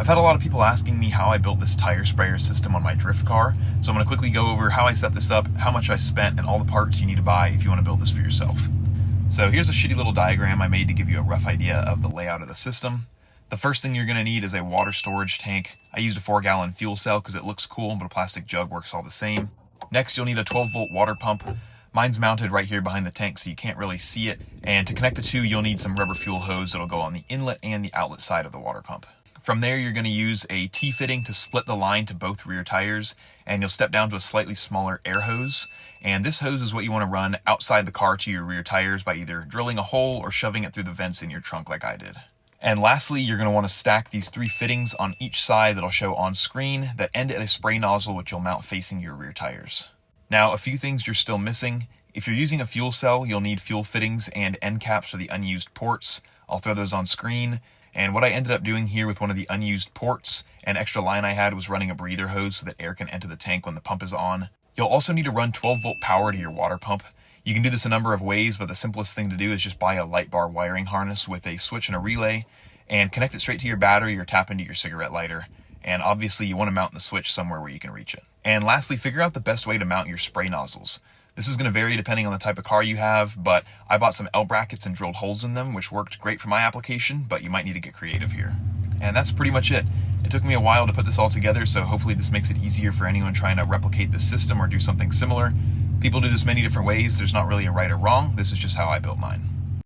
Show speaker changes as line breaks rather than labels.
I've had a lot of people asking me how I built this tire sprayer system on my drift car, so I'm going to quickly go over how I set this up, how much I spent, and all the parts you need to buy if you want to build this for yourself. So here's a shitty little diagram I made to give you a rough idea of the layout of the system. The first thing you're going to need is a water storage tank. I used a 4-gallon fuel cell because it looks cool, but a plastic jug works all the same. Next, you'll need a 12-volt water pump. Mine's mounted right here behind the tank, so you can't really see it. And to connect the two, you'll need some rubber fuel hose that'll go on the inlet and the outlet side of the water pump. From there, you're going to use a T-fitting to split the line to both rear tires, and you'll step down to a slightly smaller air hose. And this hose is what you want to run outside the car to your rear tires by either drilling a hole or shoving it through the vents in your trunk like I did. And lastly, you're going to want to stack these 3 fittings on each side that'll show on screen that end at a spray nozzle which you'll mount facing your rear tires. Now, a few things you're still missing. If you're using a fuel cell, you'll need fuel fittings and end caps for the unused ports. I'll throw those on screen. And what I ended up doing here with one of the unused ports and extra line I had was running a breather hose so that air can enter the tank when the pump is on. You'll also need to run 12-volt power to your water pump. You can do this a number of ways, but the simplest thing to do is just buy a light bar wiring harness with a switch and a relay and connect it straight to your battery or tap into your cigarette lighter. And obviously you want to mount the switch somewhere where you can reach it. And lastly, figure out the best way to mount your spray nozzles. This is going to vary depending on the type of car you have, but I bought some L brackets and drilled holes in them, which worked great for my application, but you might need to get creative here. And that's pretty much it. It took me a while to put this all together, so hopefully this makes it easier for anyone trying to replicate this system or do something similar. People do this many different ways. There's not really a right or wrong. This is just how I built mine.